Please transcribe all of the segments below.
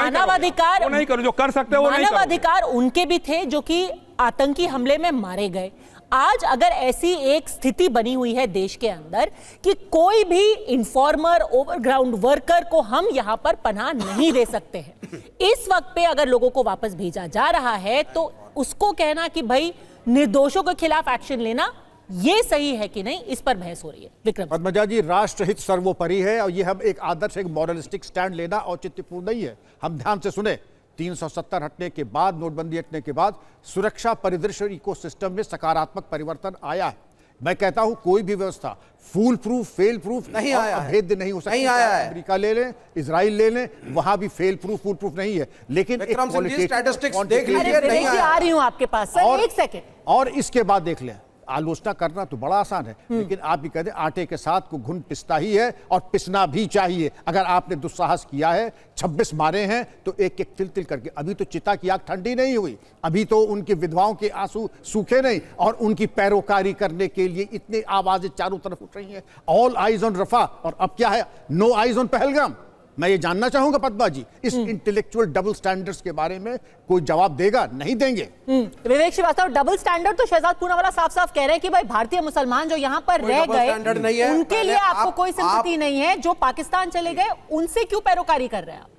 मानवाधिकार नहीं करो, जो कर सकते हो वो नहीं करो। मानवाधिकार उनके भी थे जो कि आतंकी हमले में मारे गए। आज अगर ऐसी एक स्थिति बनी हुई है देश के अंदर कि कोई भी इन्फॉर्मर, ओवरग्राउंड वर्कर को हम यहां पर पनाह नहीं दे सकते हैं, इस वक्त पे अगर लोगों को वापस भेजा जा रहा है तो उसको कहना कि भाई निर्दोषों के खिलाफ एक्शन लेना ये सही है कि नहीं, इस पर बहस हो रही है। विक्रम पद्मजा जी, राष्ट्रहित सर्वोपरि है और ये हम एक आदर्श, एक मॉरलिस्टिक स्टैंड लेना औचित्यपूर्ण नहीं है। हम ध्यान से सुने, 370 हटने के बाद, नोटबंदी हटने के बाद सुरक्षा परिदृश्य इकोसिस्टम में सकारात्मक परिवर्तन आया है। मैं कहता हूं कोई भी व्यवस्था फूल प्रूफ, फेल प्रूफ नहीं आया, अभेद्य नहीं हो सकती। नहीं आया है। अमेरिका ले लें, इजराइल ले लें, वहां भी फेल प्रूफ, फूल प्रूफ नहीं है। लेकिन विक्रम सिंह जी, स्टैटिस्टिक्स देख अरे लीजिए, नहीं विवेक जी, आ रही हूं आपके पास सर, एक सेकंड। और इसके बाद देख लें, आलोचना करना तो बड़ा आसान है, लेकिन आप भी कहते हैं आटे के साथ को घुन पिसता ही है और पिसना भी चाहिए। अगर आपने दुस्साहस किया है, 26 मारे हैं, तो एक एक तिल तिल करके, अभी तो चिता की आग ठंडी नहीं हुई, अभी तो उनकी विधवाओं के आंसू सूखे नहीं, और उनकी पैरोकारी करने के लिए इतनी आवाजें चारों तरफ उठ रही हैं। ऑल आइज ऑन रफा, और अब क्या है, नो आइज ऑन पहलगाम। मैं ये जानना चाहूंगा पद्मा जी, इस इंटेलेक्चुअल डबल स्टैंडर्ड्स के बारे में कोई जवाब देगा? नहीं देंगे। विवेक श्रीवास्तव, डबल स्टैंडर्ड तो शहजाद पूनावाला साफ साफ कह रहे हैं कि भाई भारतीय मुसलमान जो यहाँ पर रह गए उनके लिए आपको कोई सिंपैथी नहीं है, जो पाकिस्तान चले गए उनसे क्यों पैरोकारी कर रहे हैं आप?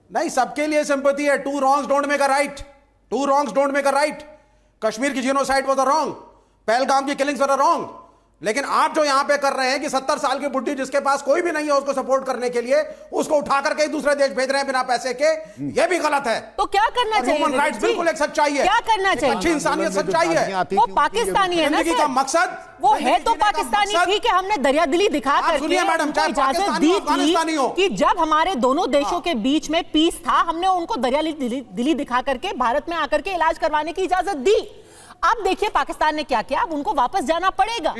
नहीं, सबके लिए सिंपैथी है। Two wrongs don't make a right, two wrongs don't make a right. Kashmir की genocide was a wrong, Pahalgam की किलिंग्स वर अ रॉन्ग। लेकिन आप जो यहां पे कर रहे हैं कि 70 साल की बुढ़ी जिसके पास कोई भी नहीं है उसको सपोर्ट करने के लिए उसको उठा करके दूसरे देश भेज रहे हैं बिना पैसे के, ये भी गलत है। तो क्या करना चाहिए? ह्यूमन राइट्स बिल्कुल एक सच्चाई है, क्या करना चाहिए? अच्छी इंसानियत सच्चाई है। वो पाकिस्तानी है ना जिंदगी का मकसद, वो है तो पाकिस्तानी, ठीक है, हमने दरियादिली दिखा करके उनको इजाजत दी थी कि जब हमारे दोनों देशों के बीच में पीस था, हमने उनको दरियादिली दिखा करके भारत में आकर के इलाज करवाने की इजाजत दी। अब देखिए पाकिस्तान ने क्या किया, अब उनको वापस जाना पड़ेगा।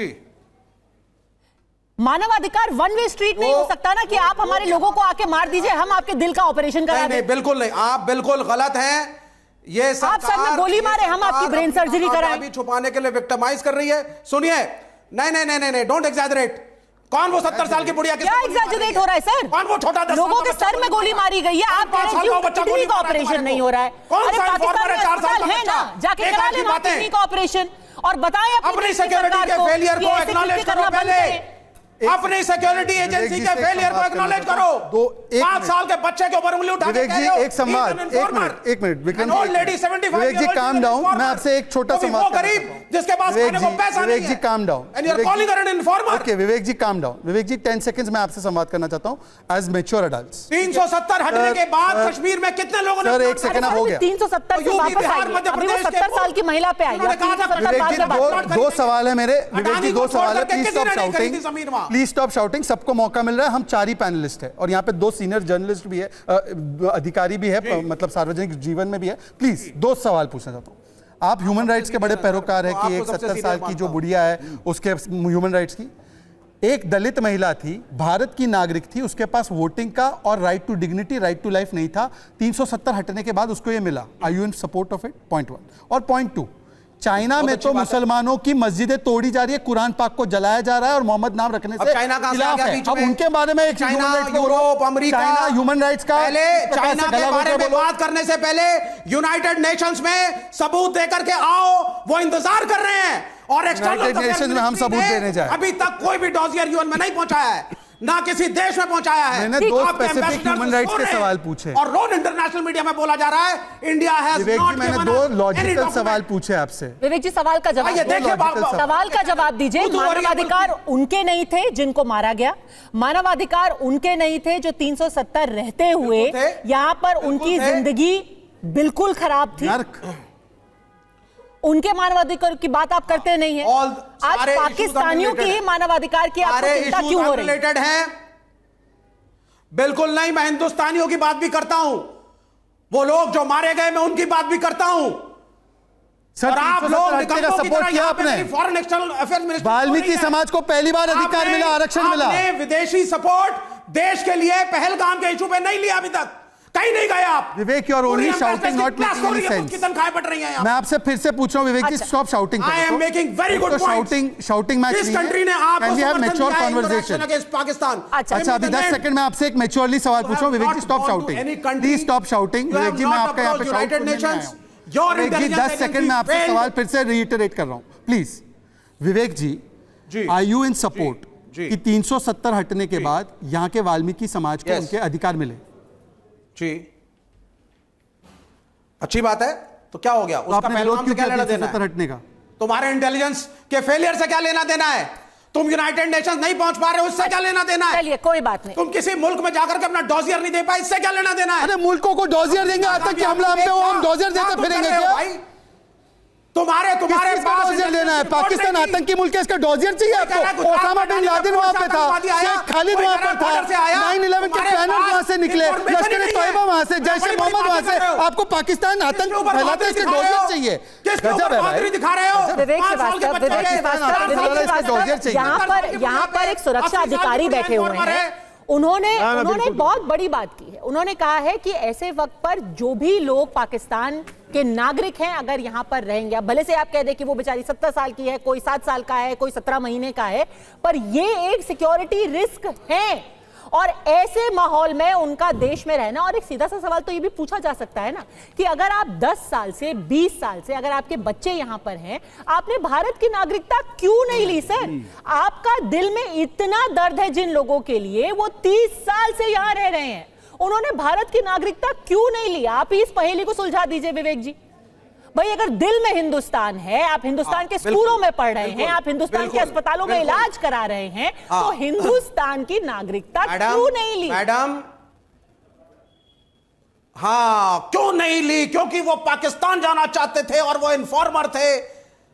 मानवाधिकार वन वे स्ट्रीट नहीं हो सकता ना कि आप हमारे लोगों को आके मार दीजिए, हम आपके दिल का ऑपरेशन करा दें। नहीं, बिल्कुल नहीं, आप बिल्कुल गलत हैं। ये आप सर में गोली मारे, हम आपकी ब्रेन सर्जरी कराएं। अभी छुपाने के लिए विक्टिमाइज कर रही है। सुनिए, नहीं नहीं नहीं नहीं, डोंट एग्जैजरेट। कौन वो 70 साल की बुढ़िया? क्या एग्जैजरेट हो रहा है सर? कौन वो छोटा लोगों के सर में गोली मारी गई है, आप कह रहे हैं किडनी का ऑपरेशन नहीं हो रहा है। अरे पाकिस्तान में अस्पताल है ना, जाके करा लेना किडनी का ऑपरेशन और बताएं अपनी सिक्योरिटी के फेलियर को एक्नॉलेज करो। पहले अपनी सिक्योरिटी एजेंसी के फेलियर को एक्नॉलेज करो। 5 साल के बच्चे के ऊपर उंगली उठा के कह रहे हो, एक संवाद, एक मिनट विक्रम विवेक जी, काम डाउन। मैं आपसे एक छोटा सा वो गरीब जिसके पास खाने को पैसा नहीं है। Vivek ji calm down. And you are calling her an informer. Okay Vivek ji calm down. Vivek ji 10 seconds में आपसे संवाद करना चाहता हूं एज मैच्योर एडल्ट्स। 370 हटने के बाद कश्मीर में कितने लोगों ने? सर एक सेकंड हो गया। 370 से वापस आई, अभी वो 70 साल की महिला पे आई। दो सवाल है मेरे, विवेक जी 2 सवाल है। Please stop shouting, please stop shouting. सबको मौका मिल रहा है, हम 4 ही पैनलिस्ट है और यहाँ पे 2 सीनियर जर्नलिस्ट भी है, अधिकारी भी है, मतलब सार्वजनिक जीवन में भी है। प्लीज 2 सवाल पूछना चाहता हूँ। आप ह्यूमन राइट्स के बड़े पैरोकार है कि एक 70 साल की जो बुढ़िया है उसके ह्यूमन राइट्स की, एक दलित महिला थी, भारत की नागरिक थी, उसके पास वोटिंग का और right to dignity, right to life नहीं था। 370 हटने के बाद उसको ये मिला। Are you in support of it? Point 1। और पॉइंट 2, चाइना में तो मुसलमानों की मस्जिदें तोड़ी जा रही है, कुरान पाक को जलाया जा रहा है और मोहम्मद नाम रखने से खिलाफ है। अब उनके बारे में एक यूरोप, अमेरिका, ह्यूमन राइट्स का पहले चाइना के बारे में बात करने से पहले यूनाइटेड नेशंस में सबूत देकर के आओ, वो इंतजार कर रहे हैं। और यूनाइटेड नेशंस में हम सबूत देने जाए, अभी तक कोई भी डॉजियर यूएन में नहीं पहुंचाया है, ना किसी देश में पहुंचाया है। मैंने 2 स्पेसिफिक ह्यूमन राइट्स के सवाल पूछे और रोज इंटरनेशनल मीडिया में बोला जा रहा है इंडिया हैज नॉट। मैंने 2 लॉजिकल सवाल पूछे आपसे। विवेक जी सवाल का जवाब, सवाल का जवाब दीजिए। मानवाधिकार उनके नहीं थे जिनको मारा गया, मानवाधिकार उनके नहीं थे जो 370 रहते हुए यहां पर उनकी जिंदगी बिल्कुल खराब थी। उनके मानवाधिकार की बात आप करते नहीं हैं। आज पाकिस्तानियों की ही मानवाधिकार की आपको चिंता क्यों हो रही है? बिल्कुल नहीं, मैं हिंदुस्तानियों की बात भी करता हूं, वो लोग जो मारे गए मैं उनकी बात भी करता हूं। और आप लोग का सपोर्ट किया आपने। Foreign external affairs minister Valmiki समाज को पहली बार अधिकार मिला, आरक्षण मिला। विदेशी सपोर्ट देश के लिए पहलगाम के इशू पे नहीं लिया, अभी तक कहीं नहीं गए आप? विवेक, you are only shouting, not making any sense. कितनी तनख्वाहें बढ़ रही हैं यहाँ? मैं आपसे फिर से पूछ रहा हूँ Vivek ji, stop shouting. I am making very good points. Shouting match जिस कंट्री ने आपको कैन वी हैव समर्थन मैच्योर दिया है कन्वर्सेशन? अगेंस्ट पाकिस्तान। अच्छा, अभी 10 सेकंड में आपसे एक मैच्योरली सवाल पूछ रहा हूँ Vivek ji, stop shouting please, stop shouting. Vivek ji, मैं आपका यहाँ पे शाउट करने नहीं आया हूँ। विवेक जी, 10 सेकंड में आपसे सवाल फिर से रीइटरेट कर रहा हूँ please. Vivek ji, are you in support कि 370 हटने के बाद यहाँ के वाल्मीकि समाज को उनके अधिकार मिले? जी, अच्छी बात है। तो क्या हो गया? उसका पहलगाम से क्या लेना देना है? हटने का तुम्हारे इंटेलिजेंस के फेलियर से क्या लेना देना है? तुम यूनाइटेड नेशंस नहीं पहुंच पा रहे हो, उससे क्या लेना देना है? चलिए, कोई बात नहीं। तुम किसी मुल्क में जाकर के अपना डॉजियर नहीं दे पाए, इससे क्या लेना देना है? अरे मुल्कों को डॉजियर देंगे, आज तक कि हमला हम पे हो, हम डॉजियर देते फिरेंगे क्या? तुम्हारे पास डॉजियर देना है? पाकिस्तान आतंकी मुल्क है, इसका डॉजियर चाहिए आपको? ओसामा बिन लादेन वहां पे था, शेख खालिद वहां पर था, 9/11 के पैनल वहां से निकले, लश्कर ए तैयबा वहां से, जैश ए मोहम्मद वहां से। आपको पाकिस्तान आतंक फैलाते हैं, इसके डॉजियर चाहिए? गजब है भाई। दिखा रहे हो विवेक श्रीवास्तव, यहाँ पर एक सुरक्षा अधिकारी बैठे हुए हैं। उन्होंने बहुत बड़ी बात की है। उन्होंने कहा है कि ऐसे वक्त पर जो भी लोग पाकिस्तान के नागरिक हैं, अगर यहां पर रहेंगे, अब भले से आप कह दें कि वो बेचारी 70 साल की है, कोई 7 साल का है, कोई 17 महीने का है, पर ये एक सिक्योरिटी रिस्क है और ऐसे माहौल में उनका देश में रहना। और एक सीधा सा सवाल तो ये भी पूछा जा सकता है ना कि अगर आप 10 साल से 20 साल से अगर आपके बच्चे यहां पर हैं, आपने भारत की नागरिकता क्यों नहीं ली सर? आपका दिल में इतना दर्द है जिन लोगों के लिए, वो 30 साल से यहां रह रहे हैं, उन्होंने भारत की नागरिकता क्यों नहीं ली? आप ही इस पहेली को सुलझा दीजिए विवेक जी। भाई, अगर दिल में हिंदुस्तान है, आप हिंदुस्तान के स्कूलों में पढ़ रहे हैं, आप हिंदुस्तान के अस्पतालों में इलाज करा रहे हैं, तो हिंदुस्तान की नागरिकता क्यों नहीं ली? मैडम, हाँ, क्यों नहीं ली? क्योंकि वो पाकिस्तान जाना चाहते थे और वो इन्फॉर्मर थे।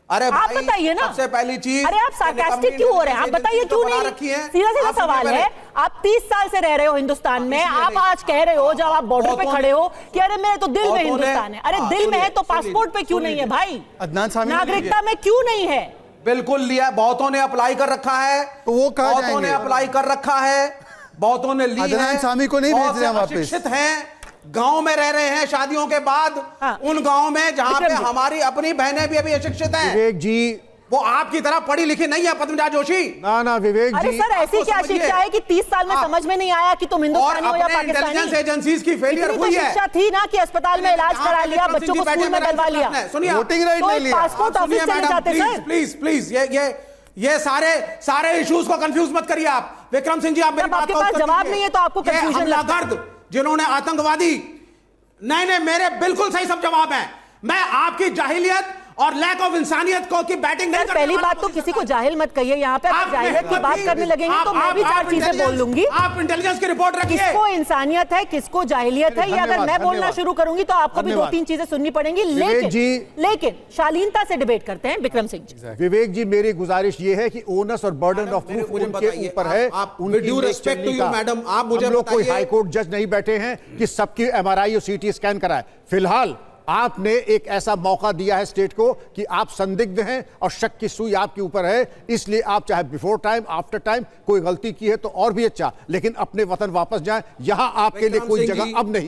अरे आप बताइए ना, सबसे पहली चीज, अरे आप सार्कास्टिक क्यों हो रहे हैं? आप बताइए क्यों नहीं? सीधा सीधा सवाल है। आप 30 साल से रह रहे हो हिंदुस्तान में, आप आज कह रहे हो जब आप बॉर्डर पे खड़े हो कि अरे मेरे तो दिल में हिंदुस्तान है। अरे दिल में है तो पासपोर्ट पे क्यों नहीं है भाई? अदनान सामी, नागरिकता में क्यों नहीं है? बिल्कुल लिया, बहुतों ने अप्लाई कर रखा है, तो वो कहाँ बहुतों ने अप्लाई कर रखा है, बहुतों ने ली है। अदनान सामी को नहीं भेज रहे हैं वापस। शिक्षित हैं, गांव में रह रहे हैं शादियों के बाद, उन गांव में जहां पे हमारी अपनी बहनें भी अभी अशिक्षित हैं। विवेक जी, वो आपकी तरह पढ़ी लिखी नहीं है पद्मजा जोशी। ना विवेक जी, अरे सर, ऐसी क्या शिक्षा है कि 30 साल में समझ में नहीं आया कि तुम हिंदुस्तानी हो या पाकिस्तानी? इंटेलिजेंस एजेंसीज की फेलियर हुई है। शिक्षा थी ना कि अस्पताल में इलाज करा लिया, बच्चों को स्कूल में डलवा लिया। सुनिए, वोटिंग राइट नहीं लिया। पासपोर्ट ऑफिस चले जाते सर। प्लीज ये सारे इश्यूज को कंफ्यूज मत करिए आप। विक्रम सिंह जी, आप मेरी बात आपके पास जवाब नहीं है तो आपको कंफ्यूजन लगता है। हमलागर्द जिन्होंने आतंकवादी, नहीं, मेरे बिल्कुल सही सब जवाब है। मैं आपकी जाहिलियत और लैक ऑफ इंसानियत को की बैटिंग नहीं करने पहली बात तो किसी को जाहिल मत कहिए। यहाँ पे अगर जाहिलियत की बात करने लगेंगे तो मैं भी 4 चीजें बोल लूंगी। आप इंटेलिजेंस की रिपोर्ट रखिए। किसको इंसानियत है, किसको जाहिलियत है, ये अगर मैं बोलना शुरू करूंगी तो आपको भी 2-3 चीजें सुननी पड़ेंगी। लेकिन शालीनता से डिबेट करते हैं विक्रम सिंह जी। विवेक जी, मेरी गुजारिश ये है कि ओनस और बर्डन ऑफ प्रूफ उनके ऊपर है। मैडम, आप मुझे लोग कोई हाई कोर्ट जज नहीं बैठे हैं कि सबकी MRI और CT स्कैन कराए। फिलहाल आपने एक ऐसा मौका दिया है स्टेट को कि आप संदिग्ध हैं और शक की सुई आपके ऊपर है, इसलिए आप चाहे बिफोर टाइम आफ्टर टाइम कोई गलती की है तो और भी अच्छा, लेकिन अपने वतन वापस जाएं। यहां आपके लिए कोई जगह अब नहीं।